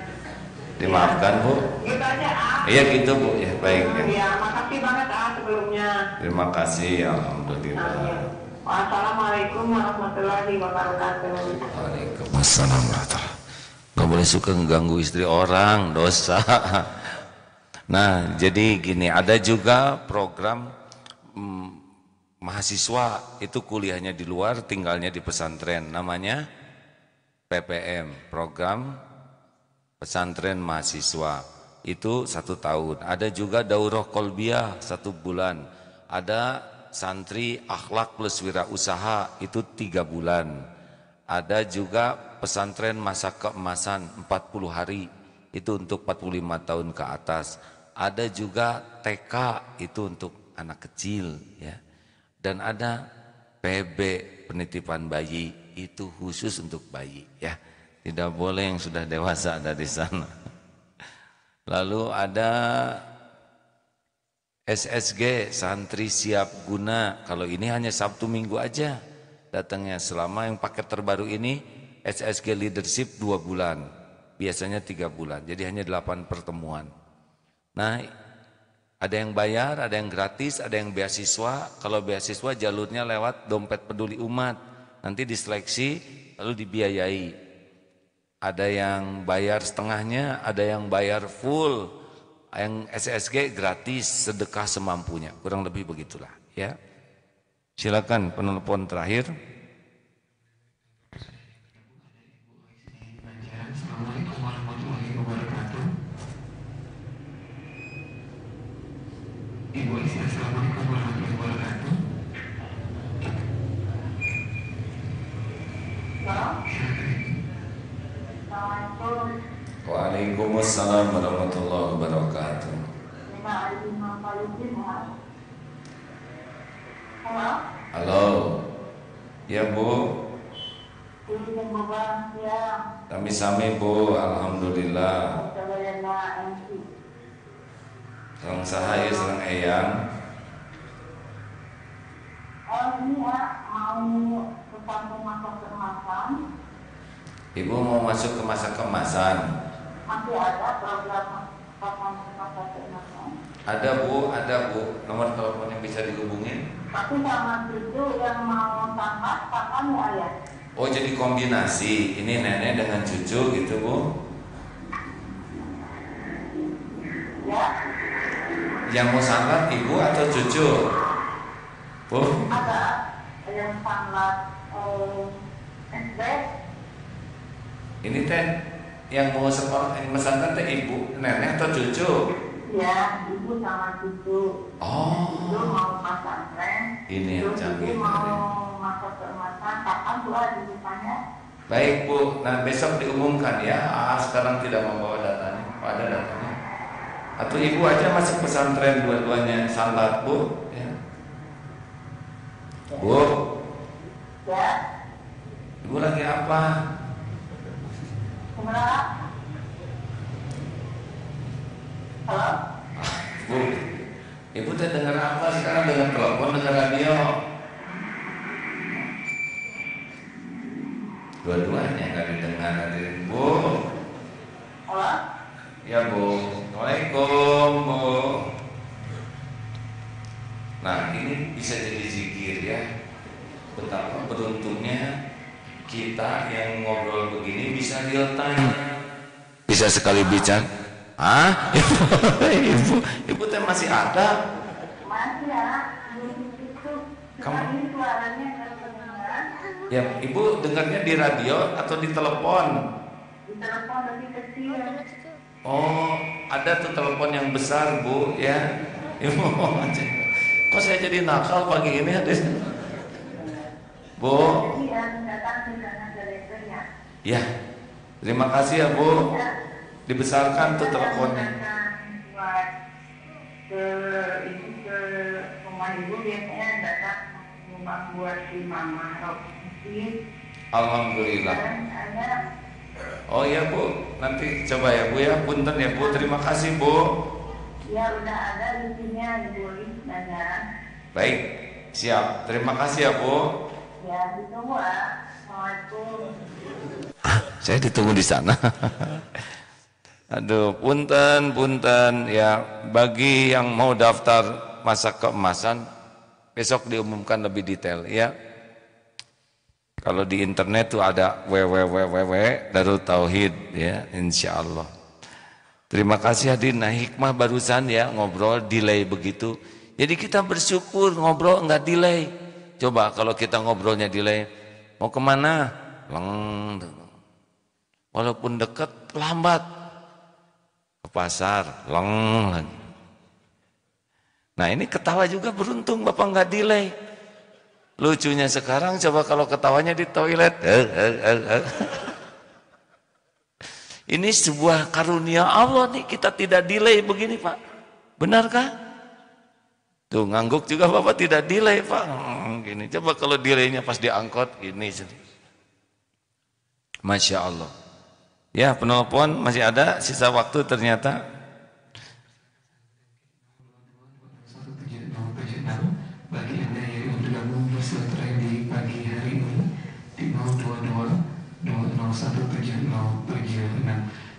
Dimaafkan Bu. Gitu aja Iya gitu Bu, ya baik ya. Iya, makasih banget sebelumnya. Terima kasih, alhamdulillah. Wassalamualaikum warahmatullahi wabarakatuh. Waalaikumsalam warahmatullahi. Gak boleh suka ngeganggu istri orang, dosa. Nah, jadi gini, ada juga program mahasiswa itu kuliahnya di luar, tinggalnya di pesantren, namanya PPM, program pesantren mahasiswa, itu 1 tahun. Ada juga daurah kolbiah 1 bulan, ada santri akhlak plus wirausaha itu 3 bulan, ada juga pesantren masa keemasan 40 hari, itu untuk 45 tahun ke atas, ada juga TK itu untuk anak kecil ya. Dan ada PB penitipan bayi itu khusus untuk bayi ya. Tidak boleh yang sudah dewasa ada di sana. Lalu ada SSG santri siap guna. Kalau ini hanya Sabtu Minggu aja datangnya. Selama yang paket terbaru ini SSG leadership 2 bulan. Biasanya 3 bulan. Jadi hanya 8 pertemuan. Nah, ada yang bayar, ada yang gratis, ada yang beasiswa. Kalau beasiswa jalurnya lewat dompet peduli umat. Nanti diseleksi lalu dibiayai. Ada yang bayar setengahnya, ada yang bayar full. Yang SSG gratis, sedekah semampunya. Kurang lebih begitulah ya. Silakan penelpon terakhir. Assalamualaikum warahmatullahi wabarakatuh. Ibu Aisyah, assalamualaikum warahmatullahi wabarakatuh. Waalaikumsalam warahmatullahi wabarakatuh. Halo. Ya Bu. Kami sami Bu, alhamdulillah. Sareng saha ya sareng eyang? Ini ya mau ke kampung masa keemasan. Ibu mau masuk ke masa keemasan? Masih ada program kampung masa keemasan. Ada Bu. Nomor telepon yang bisa dihubungin? Tapi sama cucu yang mau tamat kapan ya ayah? Oh jadi kombinasi, ini nenek dengan cucu gitu Bu? Ya. Yang mau sanlat ibu atau cucu? Bu? Ada yang sangat SD. Ini teh yang mau sekolah, yang mesankan teh ibu, nenek atau cucu? Ya, ibu sama cucu. Oh. Ibu mau pesantren. Ini yang canggih. Ibu mau masuk keemasan. Kapan pula ditanya? Baik Bu, nah besok diumumkan ya. Sekarang tidak membawa datanya, ada datanya. Atau ibu aja masuk pesantren dua-duanya sanlat Bu ya. Bu. Ya. Ibu lagi apa? Sebenarnya. Halo? Bu, ibu teh dengar apa sekarang? Dengar telepon, dengar radio? Dua-duanya nggak didengar hadirin Bu. Halo? Ya Bu. Assalamualaikum Bu. Nah ini bisa jadi zikir ya. Betapa beruntungnya kita yang ngobrol begini bisa real time. Bisa sekali bicara. Ibu teh masih ada? Masih ya. Itu. Kamu? Ini suaranya nggak kedengaran. Ya, ibu dengarnya di radio atau di telepon? Di telepon lebih kecil. Oh, ada tuh telepon yang besar Bu ya. Ibu kok saya jadi nakal pagi ini hadis? Bu. Iya, datang di sana teleponnya. Ya, terima kasih ya Bu. Dibesarkan tuh teleponnya. Buat ke rumah ibu biasanya datang rumah buat si mama. masjid. Alhamdulillah. Dan ada Oh ya Bu, nanti coba ya Bu ya, punten ya Bu, terima kasih Bu. ya udah ada linknya di Instagram. Baik, siap, terima kasih ya Bu. Ya ditunggu ah. Assalamualaikum. Saya ditunggu di sana. Aduh, punten ya, bagi yang mau daftar masa keemasan, besok diumumkan lebih detail ya. Kalau di internet tuh ada www.darutauhid ya, insyaallah. Terima kasih hadirin. Nah, hikmah barusan ya ngobrol delay begitu. Jadi kita bersyukur ngobrol enggak delay. Coba kalau kita ngobrolnya delay, mau kemana? Leng. Walaupun dekat lambat. Ke pasar, leng lagi. Nah, ini ketawa juga beruntung Bapak enggak delay. Lucunya sekarang coba kalau ketawanya di toilet. Ini sebuah karunia Allah nih, kita tidak delay begini Pak. Benarkah? Tuh ngangguk juga Bapak tidak delay Pak. Gini. Coba kalau delaynya pas diangkot ini. Masya Allah. Ya penelpon masih ada sisa waktu ternyata. Bagi Anda yang bergabung bersilaturahmi di pagi hari ini di 022-2017076.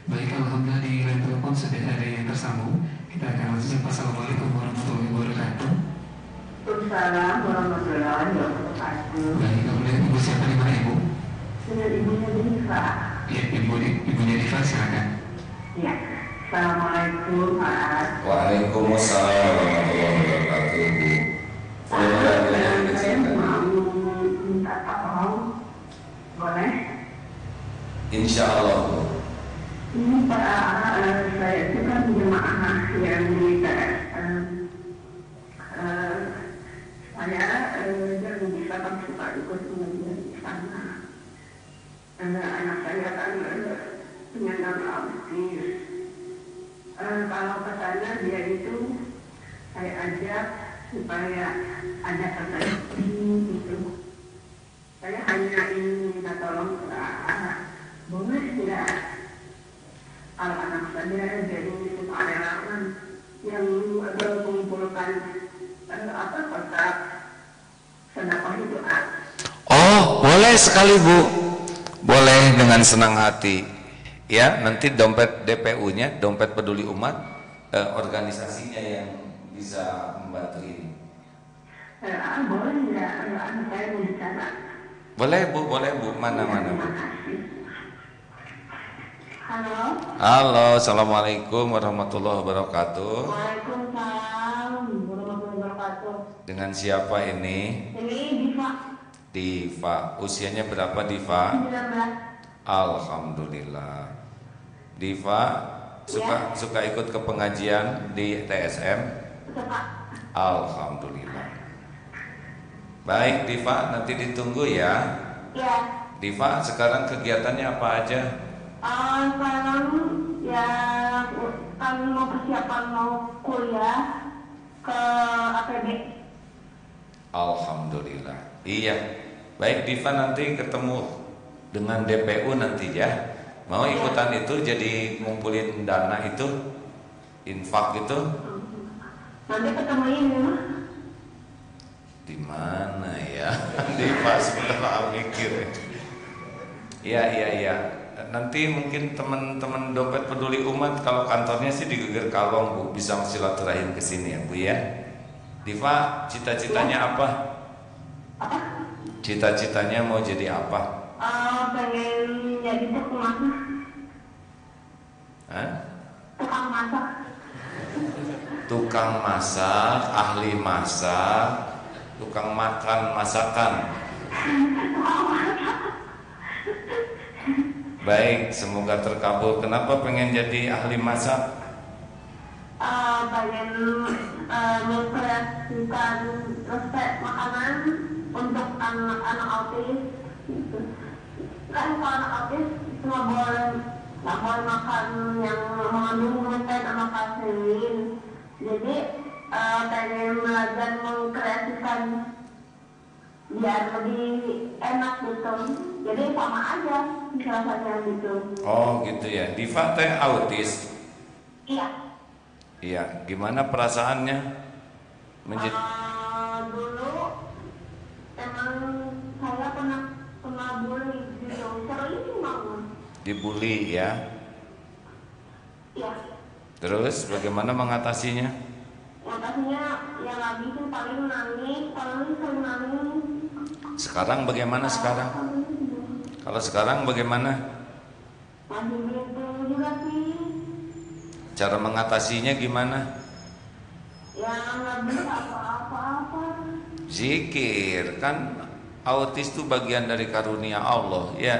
Baik, alhamdulillah di line telepon sudah ada yang tersambung. Kita akan langsung. Assalamualaikum warahmatullahi wabarakatuh. Waalaikumsalam warahmatullahi wabarakatuh. Baik, kemudian ibu siapa di mana ibu? Dengan ibunya Diva. Ya, ibunya Diva silakan. Ya. Assalamualaikum Pak. Waalaikumsalam warahmatullahi wabarakatuh Bu. Saya mau minta tolong, boleh? Insya Allah Bu. Ini Pak, saya itu kan jemaah yang di TSM. Saya jangan bisa kan suka ikut pengajian di sana. Anak saya kan penyandang autis. Kalau ke sana dia itu saya ajak supaya ada seperti itu. Saya hanya ingin minta tolong boleh tidak kalau anak saya jadi sukarelawan yang mengumpulkan kotak sedekah itu. Oh boleh sekali Bu, boleh dengan senang hati. Ya nanti dompet DPU-nya, dompet peduli umat, organisasinya yang bisa membantu ini. Boleh nggak kalau anak saya mau bicara? Boleh Bu, mana Bu. Halo. Halo, assalamualaikum warahmatullahi wabarakatuh. Waalaikumsalam warahmatullahi wabarakatuh. Dengan siapa ini? Ini Diva. Diva, usianya berapa Diva? 19. Alhamdulillah. Diva suka ikut ke pengajian di TSM? Suka. Alhamdulillah. Baik Diva, nanti ditunggu ya. Ya. Diva, sekarang kegiatannya apa aja? Sekarang ya kan mau persiapan mau kuliah ke APB. Alhamdulillah. Iya. Baik Diva, nanti ketemu dengan DPU nanti ya. Mau ikutan itu jadi ngumpulin dana itu, infak itu? Nanti ketemu ini mah. Di mana ya? Diva sebentar mikir. Iya. Nanti mungkin teman-teman dompet peduli umat kalau kantornya sih di Geger Kalong Bu, bisa silaturahim ke sini ya Bu ya. Diva, cita-citanya apa? Apa? Cita-citanya mau jadi apa? Pengen jadi tukang masak. Hah? Tukang masak. Tukang masak, ahli masak, tukang makan masakan. Baik, semoga terkabul. Kenapa pengen jadi ahli masak? Pengen mengkreasikan resep makanan untuk anak-anak autis. Kan kalau anak autis nggak boleh makan yang mengandung gluten sama kasein. Jadi pengen belajar mengkreasikan biar lebih enak gitu. Jadi sama aja rasanya gitu. Oh gitu ya. Diva teh autis. Iya. Iya. Gimana perasaannya? Dulu emang saya pernah bully gitu. Sering banget. Dibully ya. Iya. Terus bagaimana mengatasinya? Mengatasinya ya nggak bisa, paling nangis. Sekarang bagaimana sekarang? Kalau sekarang bagaimana? Masih gitu juga sih. Cara mengatasinya gimana? Ya nggak bisa apa-apa. Zikir, kan autis itu bagian dari karunia Allah ya.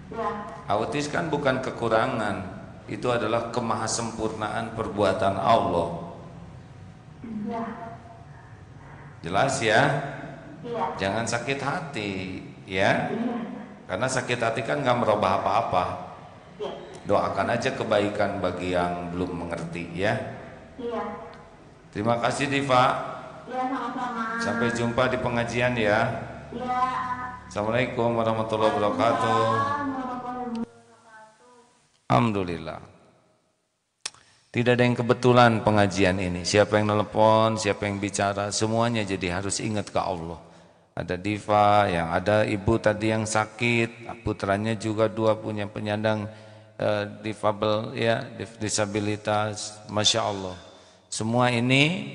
Ya. Autis kan bukan kekurangan, itu adalah kemahasempurnaan perbuatan Allah. Ya. Jelas ya? Iya. Jangan sakit hati ya. Iya. Karena sakit hati kan nggak merubah apa-apa. Iya. Doakan aja kebaikan bagi yang belum mengerti ya. Iya. Terima kasih Diva. Iya, sama-sama. Sampai jumpa di pengajian ya. Iya. Assalamualaikum warahmatullahi wabarakatuh. Alhamdulillah. Tidak ada yang kebetulan pengajian ini. Siapa yang nelpon, siapa yang bicara, semuanya jadi harus ingat ke Allah. Ada Diva, yang ada ibu tadi yang sakit, putranya juga dua punya penyandang difabel ya, disabilitas. Masya Allah. Semua ini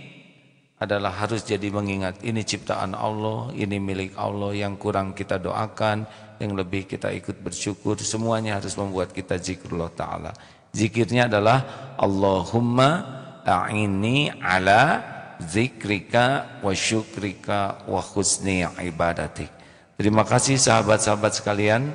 adalah harus jadi mengingat ini ciptaan Allah, ini milik Allah, yang kurang kita doakan, yang lebih kita ikut bersyukur. Semuanya harus membuat kita zikrullah ta'ala. Zikirnya adalah Allahumma a'inni ala zikrika wa syukrika wa husni ibadatik. Terima kasih sahabat-sahabat sekalian.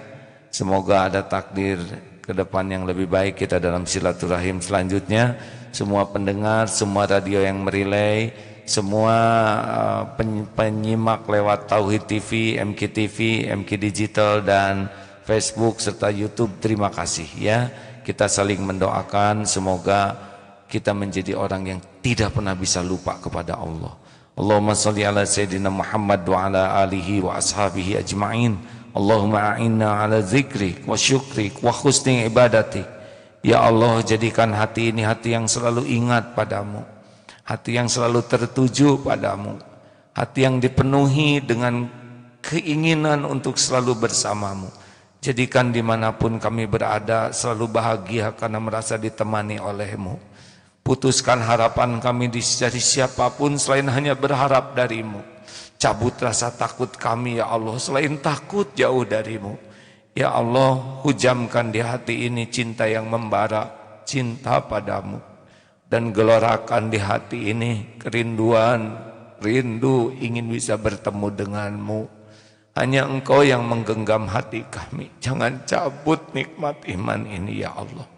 Semoga ada takdir ke depan yang lebih baik kita dalam silaturahim selanjutnya. Semua pendengar, semua radio yang merilai, semua penyimak lewat Tauhid TV, MK TV, MK Digital dan Facebook serta YouTube, terima kasih ya. Kita saling mendoakan semoga kita menjadi orang yang tidak pernah bisa lupa kepada Allah. Allahumma shalli ala sayyidina Muhammad wa ala alihi wa ashabihi ajma'in. Allahumma a'inna ala zikrik wa syukrik wa husni ibadatik. Ya Allah, jadikan hati ini hati yang selalu ingat padamu, hati yang selalu tertuju padamu, hati yang dipenuhi dengan keinginan untuk selalu bersamamu. Jadikan dimanapun kami berada selalu bahagia karena merasa ditemani olehmu. Putuskan harapan kami dari siapapun selain hanya berharap darimu. Cabut rasa takut kami ya Allah, selain takut jauh darimu. Ya Allah, hujamkan di hati ini cinta yang membara, cinta padamu. Dan gelorakan di hati ini kerinduan, rindu ingin bisa bertemu denganmu. Hanya Engkau yang menggenggam hati kami. Jangan cabut nikmat iman ini ya Allah.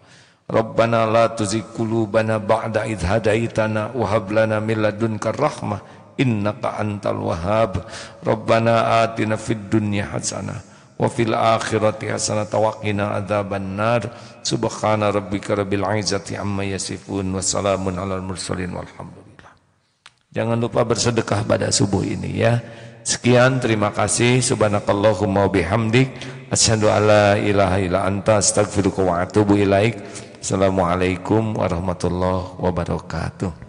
Rabbana la tuzigh qulubana ba'da idh hadaitana wa hab lana min ladunka rahmah innaka antal wahhab. Rabbana atina fid dunya hasanah wa fil akhirati hasanah wa qina adzabannar. Subhana rabbika rabbil izzati amma yasifun wa salamun alal mursalin walhamdulillah. Jangan lupa bersedekah pada subuh ini ya. Sekian, terima kasih. Subhanakallahumma bihamdik asyhadu alla ilaha illa anta astaghfiruka wa atubu ilaik. Assalamualaikum warahmatullahi wabarakatuh.